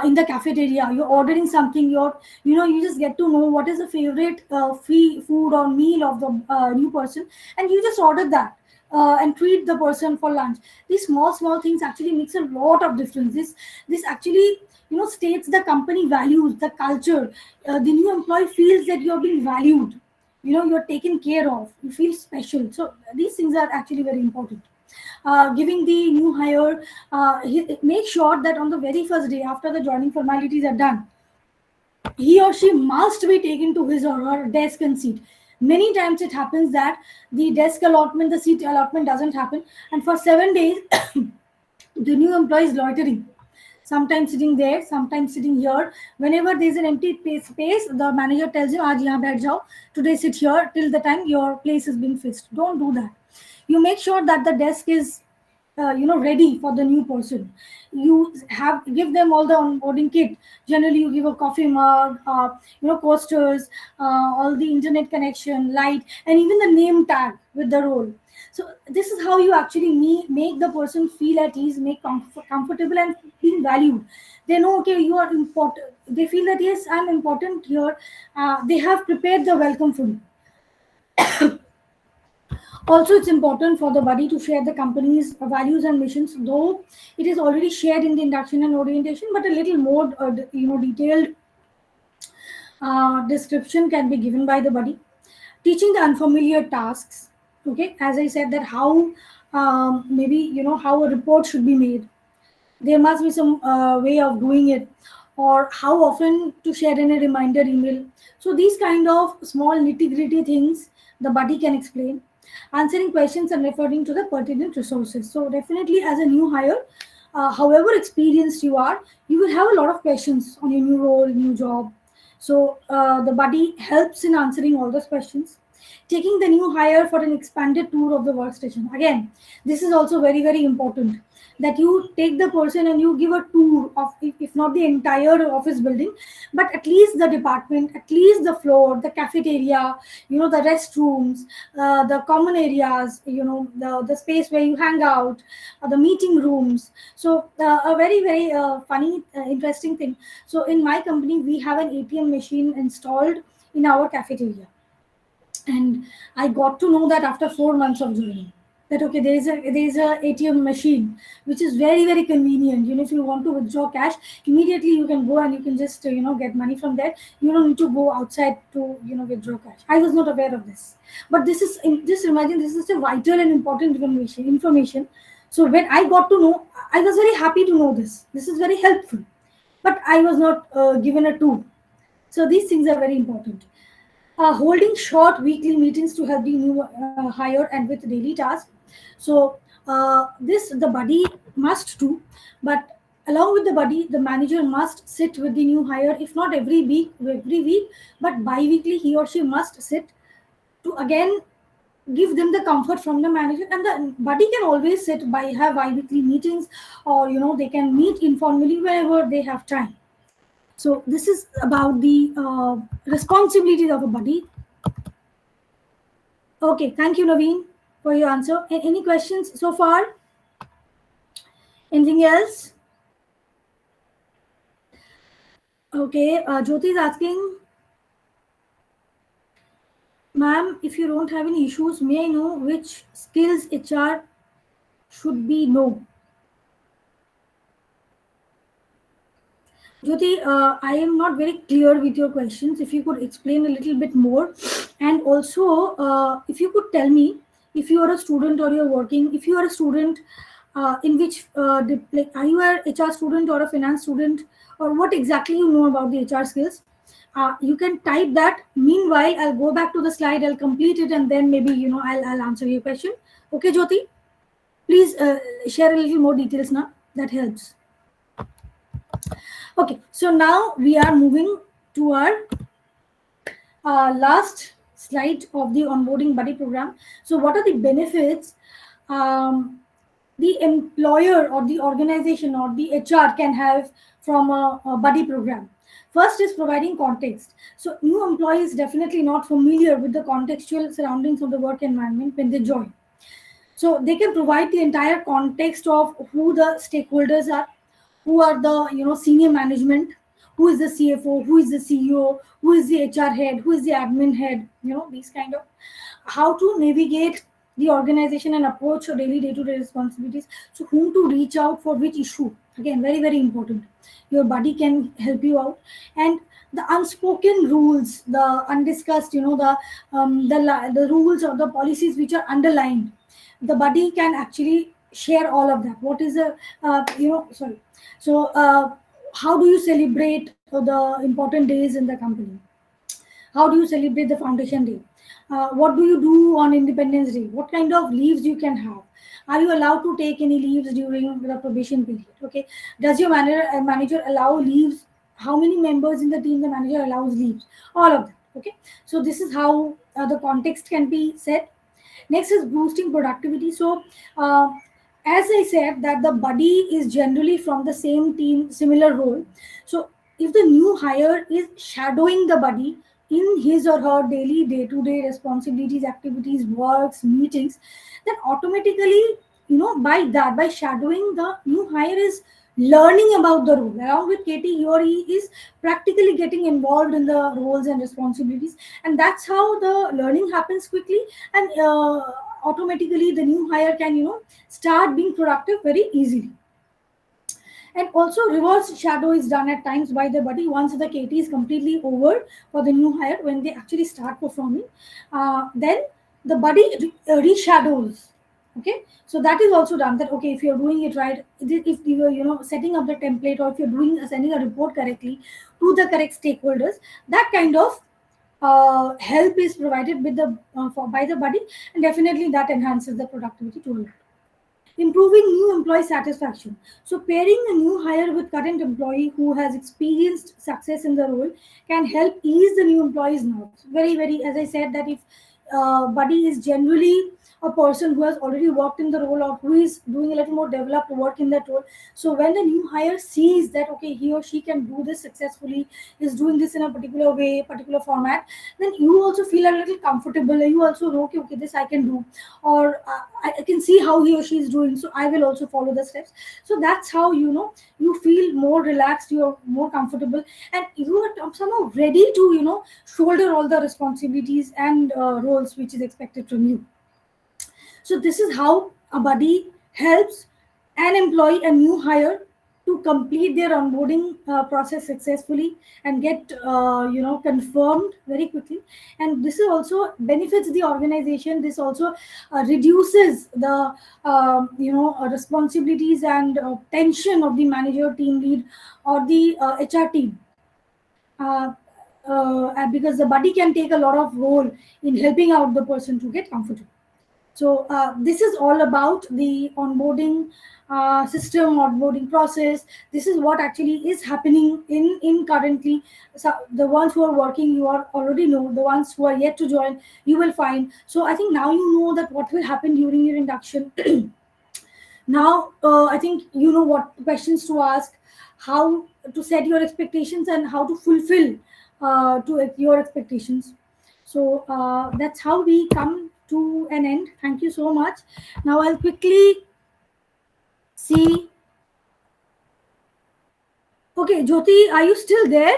in the cafeteria, you're ordering something, you just get to know what is the favorite free food or meal of the new person, and you just order that. And treat the person for lunch. These small things actually makes a lot of difference. This actually states the company values, the culture. The new employee feels that you're being valued, you're taken care of, you feel special. So these things are actually very important. Giving the new hire, make sure that on the very first day after the joining formalities are done, he or she must be taken to his or her desk and seat. Many times it happens that the desk allotment, the seat allotment doesn't happen, and for 7 days, the new employee is loitering. Sometimes sitting there, sometimes sitting here. Whenever there's an empty space, the manager tells him, "Aaj yahan baith jao. Today sit here till the time your place is being fixed." Don't do that. You make sure that the desk is ready for the new person. You give them all the onboarding kit. Generally you give a coffee mug, coasters, all the internet connection, light, and even the name tag with the role. So this is how you actually make the person feel at ease, make comfortable and being valued. They know, okay, you are important. They feel that yes, I'm important here. They have prepared the welcome food. Also, it's important for the buddy to share the company's values and missions, though it is already shared in the induction and orientation, but a little more, detailed description can be given by the buddy. Teaching the unfamiliar tasks. Okay, as I said, that how maybe how a report should be made. There must be some way of doing it, or how often to share in a reminder email. So these kind of small nitty gritty things the buddy can explain. Answering questions and referring to the pertinent resources. So definitely, as a new hire, however experienced you are, you will have a lot of questions on your new role, new job. So the buddy helps in answering all those questions. Taking the new hire for an expanded tour of the workstation. Again, this is also very, very important, that you take the person and you give a tour of, if not the entire office building, but at least the department, at least the floor, the cafeteria, the restrooms, the common areas, the space where you hang out, the meeting rooms. So a very, very funny, interesting thing. So in my company, we have an ATM machine installed in our cafeteria, and I got to know that after 4 months of joining, that okay, there is a ATM machine which is very, very convenient. If you want to withdraw cash, immediately you can go and you can just get money from there. You don't need to go outside to withdraw cash. I was not aware of this, but just imagine, this is a vital and important information. So when I got to know, I was very happy to know this. This is very helpful, but I was not given a tool. So these things are very important. Holding short weekly meetings to help the new hire and with daily tasks. So this the buddy must do, but along with the buddy, the manager must sit with the new hire, if not every week, but bi-weekly he or she must sit to again give them the comfort from the manager. And the buddy can always have bi-weekly meetings, or they can meet informally wherever they have time. So this is about the responsibilities of a buddy. Okay, thank you, Naveen, for your answer. Any questions so far? Anything else? Okay, Jyoti is asking, ma'am, if you don't have any issues, may I know which skills HR should be know? Jyoti, I am not very clear with your questions. If you could explain a little bit more. And also, if you could tell me, if you are a student or you're working, if you are a student, in which, are you a HR student or a finance student, or what exactly you know about the HR skills? You can type that. Meanwhile, I'll go back to the slide, I'll complete it, and then maybe, I'll answer your question. Okay, Jyoti? Please share a little more details now. That helps. Okay, so now we are moving to our last slide of the onboarding buddy program. So what are the benefits the employer or the organization or the HR can have from a buddy program? First is providing context. So new employees definitely not familiar with the contextual surroundings of the work environment when they join. So they can provide the entire context of who the stakeholders are, who are the senior management, who is the CFO, who is the CEO, who is the HR head, who is the admin head, these kind of, how to navigate the organization and approach your daily day-to-day responsibilities. So whom to reach out for which issue, again, very, very important. Your buddy can help you out. And the unspoken rules, the undiscussed, the rules or the policies which are underlined, the buddy can actually share all of that. What is the sorry, so how do you celebrate the important days in the company? How do you celebrate the foundation day? What do you do on Independence Day? What kind of leaves you can have? Are you allowed to take any leaves during the probation period? Okay, does your manager allow leaves? How many members in the team the manager allows leaves? All of that. Okay, so this is how the context can be set. Next is boosting productivity. So as I said, that the buddy is generally from the same team, similar role. So if the new hire is shadowing the buddy in his or her daily day-to-day responsibilities, activities, works, meetings, then automatically, by shadowing, the new hire is learning about the role. Along with Katie, he or he is practically getting involved in the roles and responsibilities, and that's how the learning happens quickly. And automatically the new hire can start being productive very easily. And also reverse shadow is done at times by the buddy once the KT is completely over for the new hire. When they actually start performing, then the buddy reshadows. Okay, so that is also done. That okay, if you're doing it right, if you're setting up the template, or if you're sending a report correctly to the correct stakeholders, that kind of help is provided with by the buddy, and definitely that enhances the productivity to a lot. Improving new employee satisfaction. So pairing a new hire with current employee who has experienced success in the role can help ease the new employee's nerves. Very, very, as I said, that if buddy is generally a person who has already worked in the role, or who is doing a little more developed work in that role. So when the new hire sees that, okay, he or she can do this successfully, is doing this in a particular way, particular format, then you also feel a little comfortable. You also know, okay, this I can do, or I can see how he or she is doing, so I will also follow the steps. So that's how, you feel more relaxed, you're more comfortable, and you are somehow ready to, shoulder all the responsibilities and roles which is expected from you. So this is how a buddy helps an employee, a new hire, to complete their onboarding process successfully and get confirmed very quickly. And this is also benefits the organization. This also reduces the responsibilities and tension of the manager, team lead, or the HR team. Uh, because the buddy can take a lot of role in helping out the person to get comfortable. So this is all about the onboarding system, onboarding process. This is what actually is happening in currently. So the ones who are working, you are already know. The ones who are yet to join, you will find. So I think now you know that what will happen during your induction. Now I think you know what questions to ask, how to set your expectations, and how to fulfill your expectations. So that's how we come to an end. Thank you so much. Now I'll quickly see. Okay, Jyoti, are you still there?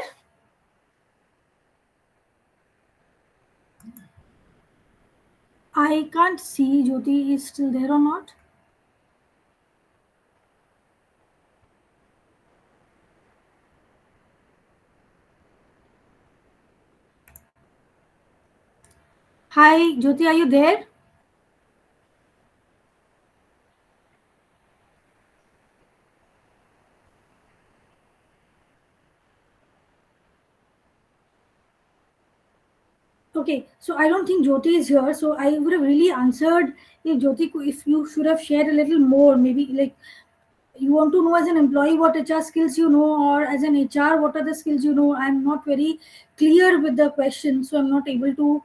I can't see Jyoti is still there or not. Hi Jyoti, are you there? Okay, so I don't think Jyoti is here. So I would have really answered if Jyoti, if you should have shared a little more, maybe like you want to know as an employee what HR skills you know, or as an HR what are the skills you know. I'm not very clear with the question, so I'm not able to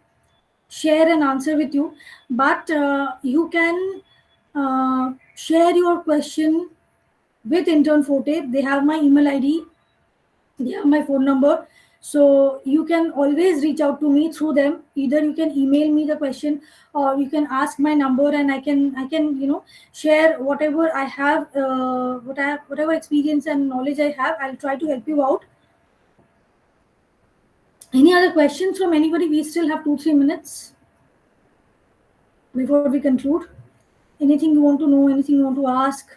share an answer with you. But you can share your question with IntrnForte. They have my email ID, they have my phone number, so you can always reach out to me through them. Either you can email me the question, or you can ask my number, and I can share whatever I have, whatever experience and knowledge I have. I'll try to help you out. Any other questions from anybody? We still have 2-3 minutes before we conclude. Anything you want to know, anything you want to ask?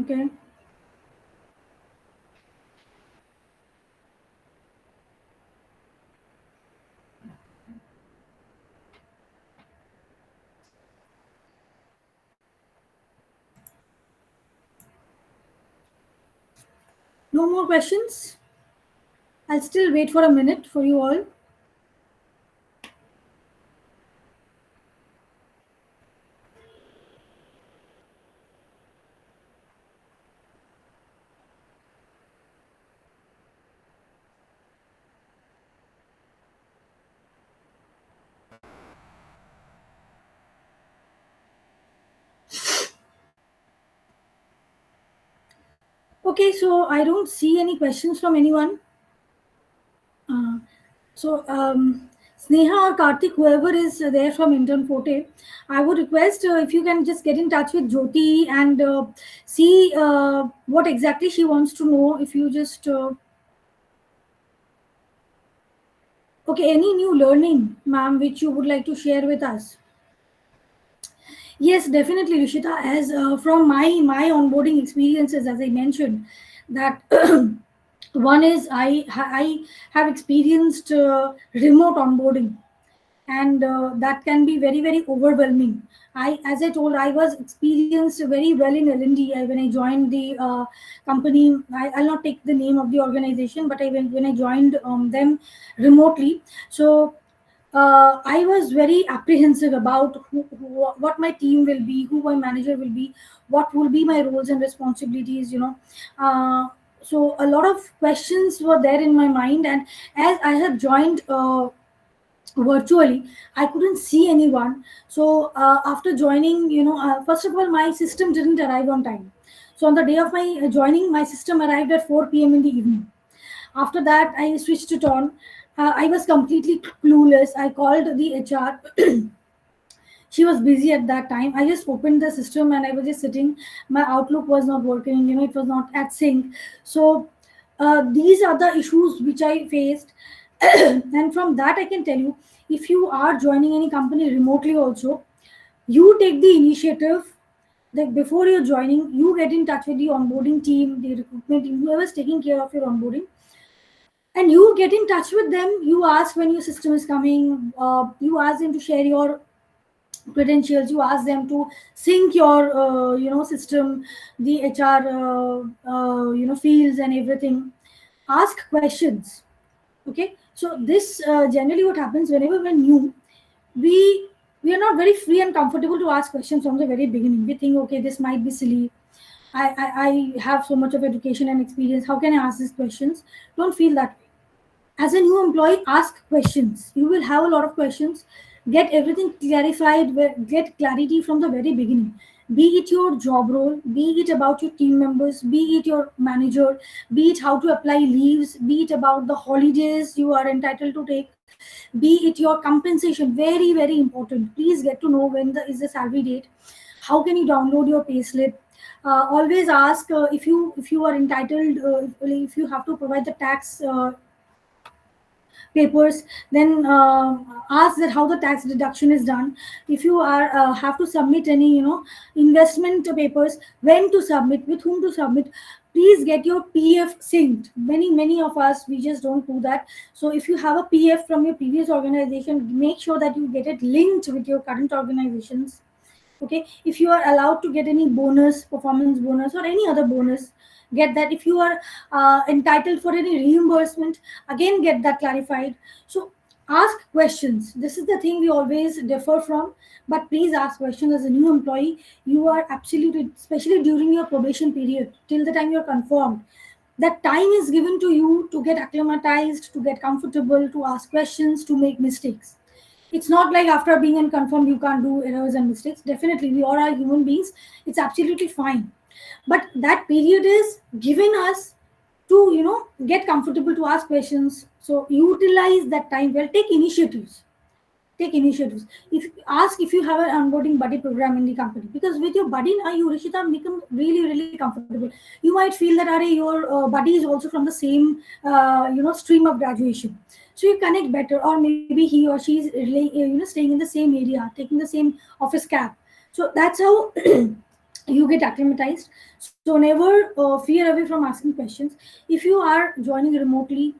Okay, no more questions. I'll still wait for a minute for you all. Okay, so I don't see any questions from anyone. Uh, so Sneha or Karthik, whoever is there from IntrnForte, I would request if you can just get in touch with Jyoti and see what exactly she wants to know. If you just okay, any new learning, ma'am, which you would like to share with us? Yes, definitely, Rishita. As from my onboarding experiences, as I mentioned, that one is I have experienced remote onboarding, and that can be very very overwhelming. As I told, I was experienced very well in L&D when I joined the company. I'll not take the name of the organization, but when I joined them remotely. So I was very apprehensive about what my team will be, who my manager will be, what will be my roles and responsibilities. Uh, So a lot of questions were there in my mind, and as I had joined virtually, I couldn't see anyone. So after joining, first of all, my system didn't arrive on time. So on the day of my joining, my system arrived at 4 p.m. in the evening. After that, I switched it on. I was completely clueless. I called the HR. She was busy at that time. I just opened the system and I was just sitting. My Outlook was not working. It was not at sync. So these are the issues which I faced. And from that, I can tell you, if you are joining any company remotely also, you take the initiative. Like before you're joining, you get in touch with the onboarding team, the recruitment team, whoever's taking care of your onboarding, and you get in touch with them. You ask when your system is coming. You ask them to share your credentials. You ask them to sync your system, the HR fields and everything. Ask questions. Okay, so this generally what happens whenever we're new, we we are not very free and comfortable to ask questions from the very beginning. We think, okay, this might be silly. I have so much of education and experience. How can I ask these questions? Don't feel that way. As a new employee, ask questions. You will have a lot of questions. Get everything clarified. Get clarity from the very beginning, be it your job role, be it about your team members, be it your manager, be it how to apply leaves, be it about the holidays you are entitled to take, be it your compensation. Very, very important. Please get to know when is the salary date. How can you download your payslip? Always ask if you are entitled, if you have to provide the tax papers. Then ask that how the tax deduction is done. If you are have to submit any investment papers, when to submit, with whom to submit. Please get your PF synced. Many of us, we just don't do that. So if you have a PF from your previous organization, make sure that you get it linked with your current organizations. Okay, if you are allowed to get any bonus, performance bonus or any other bonus, get that. If you are entitled for any reimbursement, again get that clarified. So ask questions. This is the thing we always differ from. But please ask questions. As a new employee, you are absolutely, especially during your probation period, till the time you're confirmed, that time is given to you to get acclimatized, to get comfortable, to ask questions, to make mistakes. It's not like after being unconfirmed you can't do errors and mistakes. Definitely, we all are human beings. It's absolutely fine. But that period is given us to get comfortable, to ask questions. So utilize that time well. Take initiatives. If ask if you have an onboarding buddy program in the company, because with your buddy now, you, Rishita, become really, really comfortable. You might feel that your buddy is also from the same stream of graduation, so you connect better. Or maybe he or she is really, staying in the same area, taking the same office cab. So that's how you get acclimatized. So never fear away from asking questions. If you are joining remotely,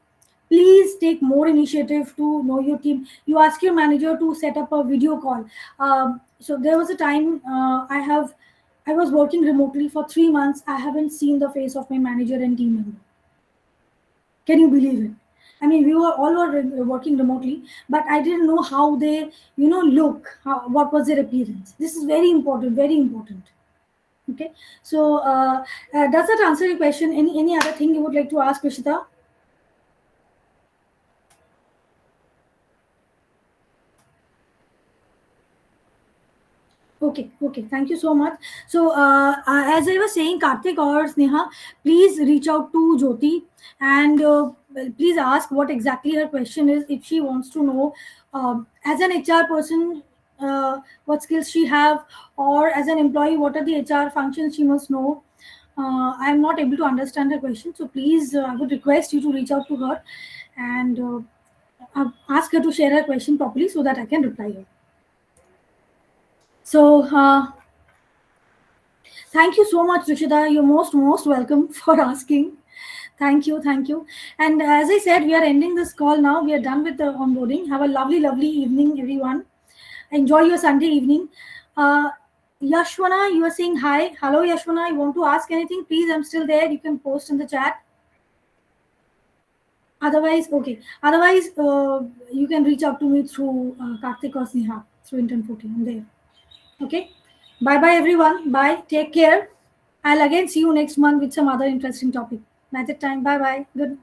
please take more initiative to know your team. You ask your manager to set up a video call. So there was a time, I was working remotely for 3 months. I haven't seen the face of my manager and team member. Can you believe it? I mean, we were all were working remotely, but I didn't know how they, look. What was their appearance? This is very important. Very important. Okay. So, does that answer your question? Any other thing you would like to ask, Rishita? Okay. Thank you so much. So, as I was saying, Karthik or Sneha, please reach out to Jyoti and well, please ask what exactly her question is. If she wants to know, as an HR person, what skills she have, or as an employee, what are the HR functions she must know. I am not able to understand her question, so please, I would request you to reach out to her and ask her to share her question properly so that I can reply her. So, thank you so much, Rishida. You're most welcome for asking. Thank you. And as I said, we are ending this call now. We are done with the onboarding. Have a lovely evening, everyone. Enjoy your Sunday evening. Uh, Yashwana, you are saying hi. Hello, Yashwana. You want to ask anything? Please, I'm still there. You can post in the chat. Otherwise, okay. Otherwise, you can reach out to me through Karthik or Sneha through IntrnForte. I'm there. Okay. Bye bye, everyone. Bye. Take care. I'll again see you next month with some other interesting topic. Magic time. Bye bye. Good.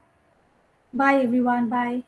Bye everyone. Bye.